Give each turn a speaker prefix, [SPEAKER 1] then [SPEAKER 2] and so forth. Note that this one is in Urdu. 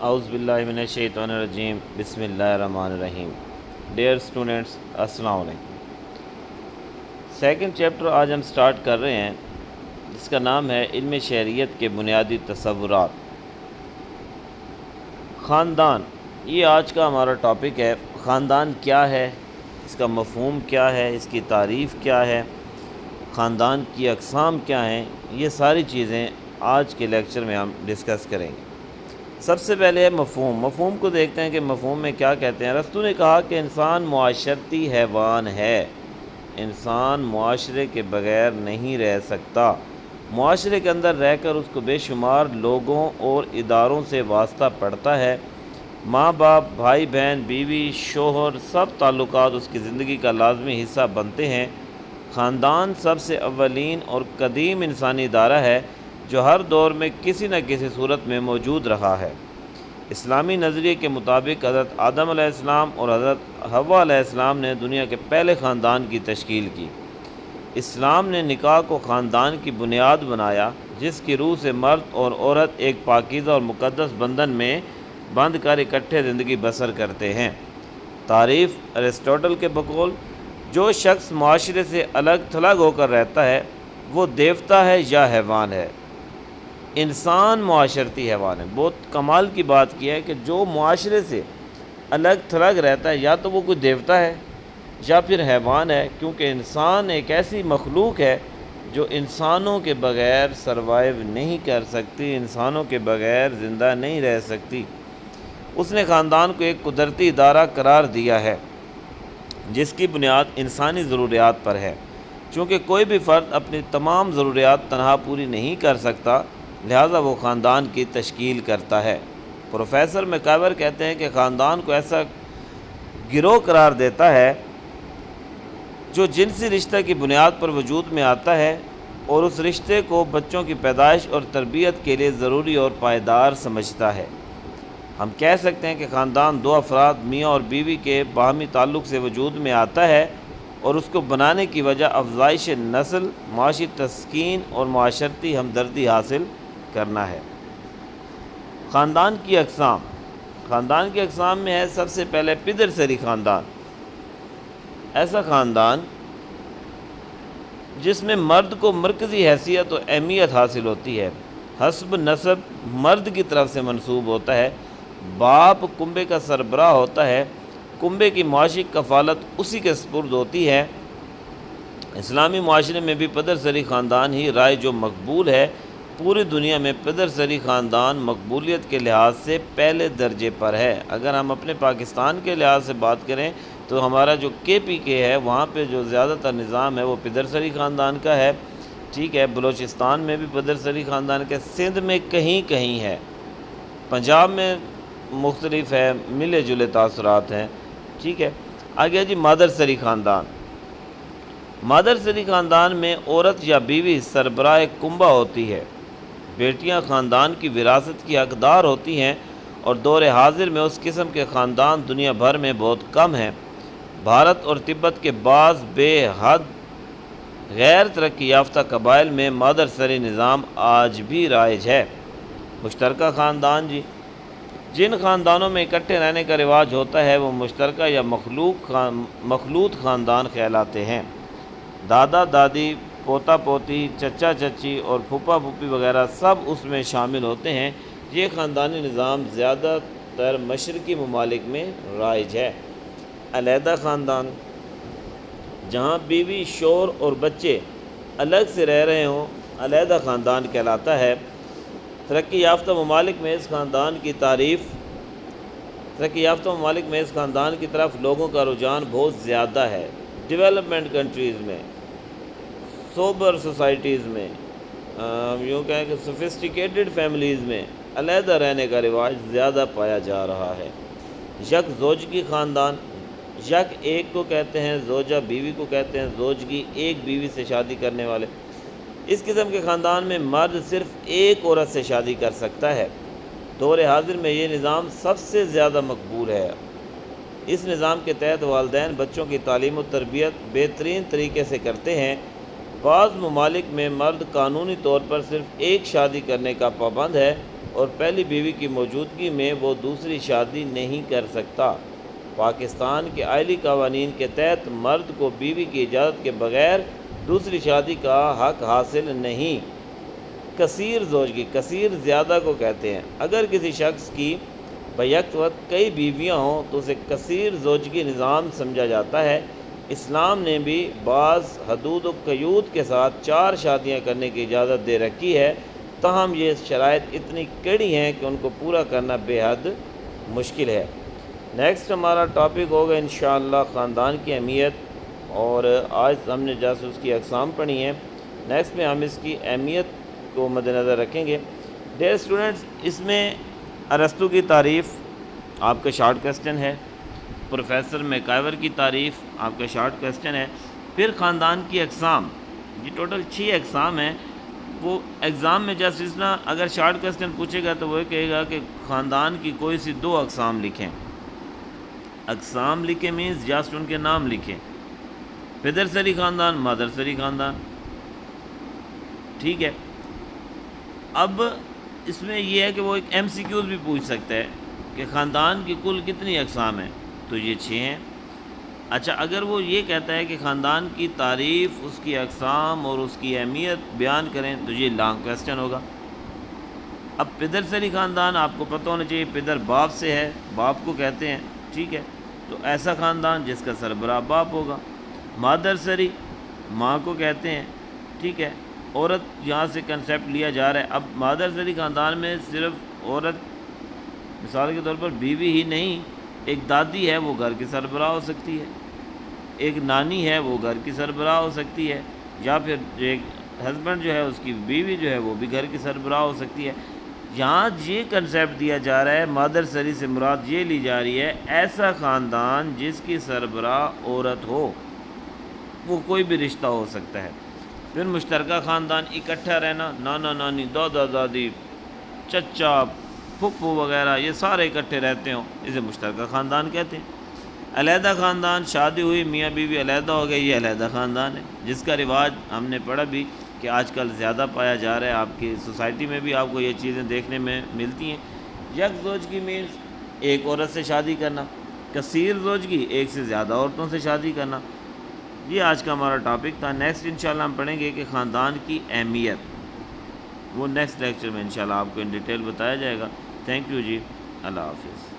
[SPEAKER 1] اعوذ باللہ من الشیطان الرجیم بسم اللہ الرحمن الرحیم۔ ڈیئر اسٹوڈنٹس، السلام علیکم۔ سیکنڈ چیپٹر آج ہم سٹارٹ کر رہے ہیں جس کا نام ہے علم شہریت کے بنیادی تصورات۔ خاندان، یہ آج کا ہمارا ٹاپک ہے۔ خاندان کیا ہے، اس کا مفہوم کیا ہے، اس کی تعریف کیا ہے، خاندان کی اقسام کیا ہیں، یہ ساری چیزیں آج کے لیکچر میں ہم ڈسکس کریں گے۔ سب سے پہلے ہے مفہوم کو دیکھتے ہیں کہ مفہوم میں کیا کہتے ہیں۔ ارسطو نے کہا کہ انسان معاشرتی حیوان ہے، انسان معاشرے کے بغیر نہیں رہ سکتا۔ معاشرے کے اندر رہ کر اس کو بے شمار لوگوں اور اداروں سے واسطہ پڑتا ہے۔ ماں باپ، بھائی بہن، بیوی، شوہر، سب تعلقات اس کی زندگی کا لازمی حصہ بنتے ہیں۔ خاندان سب سے اولین اور قدیم انسانی ادارہ ہے جو ہر دور میں کسی نہ کسی صورت میں موجود رہا ہے۔ اسلامی نظریے کے مطابق حضرت آدم علیہ السلام اور حضرت حوا علیہ السلام نے دنیا کے پہلے خاندان کی تشکیل کی۔ اسلام نے نکاح کو خاندان کی بنیاد بنایا، جس کی روح سے مرد اور عورت ایک پاکیزہ اور مقدس بندھن میں بندھ کر اکٹھے زندگی بسر کرتے ہیں۔ تعریف ارسطوٹل کے بقول، جو شخص معاشرے سے الگ تھلگ ہو کر رہتا ہے وہ دیوتا ہے یا حیوان ہے۔ انسان معاشرتی حیوان ہے۔ بہت کمال کی بات کی ہے کہ جو معاشرے سے الگ تھلگ رہتا ہے یا تو وہ کوئی دیوتا ہے یا پھر حیوان ہے، کیونکہ انسان ایک ایسی مخلوق ہے جو انسانوں کے بغیر سروائیو نہیں کر سکتی، انسانوں کے بغیر زندہ نہیں رہ سکتی۔ اس نے خاندان کو ایک قدرتی ادارہ قرار دیا ہے جس کی بنیاد انسانی ضروریات پر ہے۔ چونکہ کوئی بھی فرد اپنی تمام ضروریات تنہا پوری نہیں کر سکتا، لہذا وہ خاندان کی تشکیل کرتا ہے۔ پروفیسر میکاور کہتے ہیں کہ خاندان کو ایسا گروہ قرار دیتا ہے جو جنسی رشتہ کی بنیاد پر وجود میں آتا ہے اور اس رشتے کو بچوں کی پیدائش اور تربیت کے لیے ضروری اور پائیدار سمجھتا ہے۔ ہم کہہ سکتے ہیں کہ خاندان دو افراد میاں اور بیوی کے باہمی تعلق سے وجود میں آتا ہے اور اس کو بنانے کی وجہ افزائش نسل، معاشی تسکین اور معاشرتی ہمدردی حاصل کرنا ہے۔ خاندان کی اقسام۔ خاندان کی اقسام میں ہے سب سے پہلے پدر سری خاندان۔ ایسا خاندان جس میں مرد کو مرکزی حیثیت و اہمیت حاصل ہوتی ہے، حسب نسب مرد کی طرف سے منسوب ہوتا ہے، باپ کنبے کا سربراہ ہوتا ہے، کنبے کی معاشی کفالت اسی کے سپرد ہوتی ہے۔ اسلامی معاشرے میں بھی پدر سری خاندان ہی رائج و مقبول ہے۔ پوری دنیا میں پدر سری خاندان مقبولیت کے لحاظ سے پہلے درجے پر ہے۔ اگر ہم اپنے پاکستان کے لحاظ سے بات کریں تو ہمارا جو KPK ہے وہاں پہ جو زیادہ تر نظام ہے وہ پدر سری خاندان کا ہے، ٹھیک ہے۔ بلوچستان میں بھی پدر سری خاندان کا، سندھ میں کہیں کہیں ہے، پنجاب میں مختلف ہے، ملے جلے تاثرات ہیں، ٹھیک ہے۔ آگے جی مادر سری خاندان۔ مادر سری خاندان میں عورت یا بیوی سربراہ کنبہ ہوتی ہے۔ بیٹیاں خاندان کی وراثت کی حقدار ہوتی ہیں اور دور حاضر میں اس قسم کے خاندان دنیا بھر میں بہت کم ہیں۔ بھارت اور تبت کے بعض بے حد غیر ترقی یافتہ قبائل میں مادر سری نظام آج بھی رائج ہے۔ مشترکہ خاندان جی، جن خاندانوں میں اکٹھے رہنے کا رواج ہوتا ہے وہ مشترکہ یا مخلوط خاندان کہلاتے ہیں۔ دادا دادی، پوتا پوتی، چچا چچی اور پھوپھا پھوپھی وغیرہ سب اس میں شامل ہوتے ہیں۔ یہ خاندانی نظام زیادہ تر مشرقی ممالک میں رائج ہے۔ علیحدہ خاندان، جہاں بیوی، شوہر اور بچے الگ سے رہ رہے ہوں، علیحدہ خاندان کہلاتا ہے۔ ترقی یافتہ ممالک میں اس خاندان کی طرف لوگوں کا رجحان بہت زیادہ ہے۔ ڈیولپمنٹ کنٹریز میں، سوبر سوسائٹیز میں، یوں کہیں کہ سوفسٹیکیٹڈ فیملیز میں علیحدہ رہنے کا رواج زیادہ پایا جا رہا ہے۔ یک زوجگی خاندان، یک ایک کو کہتے ہیں، زوجہ بیوی کو کہتے ہیں، زوجگی ایک بیوی سے شادی کرنے والے۔ اس قسم کے خاندان میں مرد صرف ایک عورت سے شادی کر سکتا ہے۔ دور حاضر میں یہ نظام سب سے زیادہ مقبول ہے۔ اس نظام کے تحت والدین بچوں کی تعلیم و تربیت بہترین طریقے سے کرتے ہیں۔ بعض ممالک میں مرد قانونی طور پر صرف ایک شادی کرنے کا پابند ہے اور پہلی بیوی کی موجودگی میں وہ دوسری شادی نہیں کر سکتا۔ پاکستان کے آئلی قوانین کے تحت مرد کو بیوی کی اجازت کے بغیر دوسری شادی کا حق حاصل نہیں۔ کثیر زوجگی، کثیر زیادہ کو کہتے ہیں۔ اگر کسی شخص کی بیک وقت کئی بیویاں ہوں تو اسے کثیر زوجگی نظام سمجھا جاتا ہے۔ اسلام نے بھی بعض حدود و قیود کے ساتھ 4 شادیاں کرنے کی اجازت دے رکھی ہے، تاہم یہ شرائط اتنی کڑی ہیں کہ ان کو پورا کرنا بے حد مشکل ہے۔ نیکسٹ ہمارا ٹاپک ہوگا انشاءاللہ خاندان کی اہمیت، اور آج ہم نے جاسوس کی اقسام پڑھی ہیں۔ نیکسٹ میں ہم اس کی اہمیت کو مد نظر رکھیں گے۔ ڈیئر اسٹوڈنٹس، اس میں ارسطو کی تعریف آپ کا شارٹ کوسچن ہے، پروفیسر میکائیور کی تعریف آپ کا شارٹ کوسچن ہے، پھر خاندان کی اقسام، یہ ٹوٹل 6 اقسام ہیں۔ وہ ایگزام میں جسٹ اس طرح اگر شارٹ کوسچن پوچھے گا تو وہ کہے گا کہ خاندان کی کوئی سی 2 اقسام لکھیں۔ اقسام لکھیں مینز جسٹ ان کے نام لکھیں، پدر سری خاندان، مادر سری خاندان، ٹھیک ہے۔ اب اس میں یہ ہے کہ وہ ایک ایم سی کیوز بھی پوچھ سکتا ہے کہ خاندان کی کل کتنی اقسام ہیں، تو یہ 6 ہیں۔ اچھا، اگر وہ یہ کہتا ہے کہ خاندان کی تعریف، اس کی اقسام اور اس کی اہمیت بیان کریں تو یہ لانگ کوسچن ہوگا۔ اب پدر سری خاندان آپ کو پتہ ہونا چاہیے، پدر باپ سے ہے، باپ کو کہتے ہیں، ٹھیک ہے، تو ایسا خاندان جس کا سربراہ باپ ہوگا۔ مادر سری ماں کو کہتے ہیں، ٹھیک ہے، عورت یہاں سے کنسیپٹ لیا جا رہا ہے۔ اب مادر سری خاندان میں صرف عورت، مثال کے طور پر بیوی ہی نہیں، ایک دادی ہے وہ گھر کی سربراہ ہو سکتی ہے، ایک نانی ہے وہ گھر کی سربراہ ہو سکتی ہے، یا پھر ایک ہسبینڈ جو ہے اس کی بیوی جو ہے وہ بھی گھر کی سربراہ ہو سکتی ہے۔ یہاں یہ کنسیپٹ دیا جا رہا ہے، مادر سری سے مراد یہ لی جا رہی ہے ایسا خاندان جس کی سربراہ عورت ہو، وہ کوئی بھی رشتہ ہو سکتا ہے۔ پھر مشترکہ خاندان، اکٹھا رہنا، نانا نانی، دادا دادی، چچا پھپھو وغیرہ یہ سارے اکٹھے رہتے ہوں، اسے مشترکہ خاندان کہتے ہیں۔ علیحدہ خاندان، شادی ہوئی، میاں بیوی علیحدہ ہو گئے، یہ علیحدہ خاندان ہے، جس کا رواج ہم نے پڑھا بھی کہ آج کل زیادہ پایا جا رہا ہے، آپ کی سوسائٹی میں بھی آپ کو یہ چیزیں دیکھنے میں ملتی ہیں۔ یک زوجگی مینس ایک عورت سے شادی کرنا، کثیر زوجگی ایک سے زیادہ عورتوں سے شادی کرنا۔ یہ آج کا ہمارا ٹاپک تھا۔ نیکسٹ انشاءاللہ ہم پڑھیں گے کہ خاندان کی اہمیت، وہ نیکسٹ لیکچر میں انشاءاللہ آپ کو ان ڈیٹیل بتایا جائے گا۔ تھینک یو جی، اللہ حافظ۔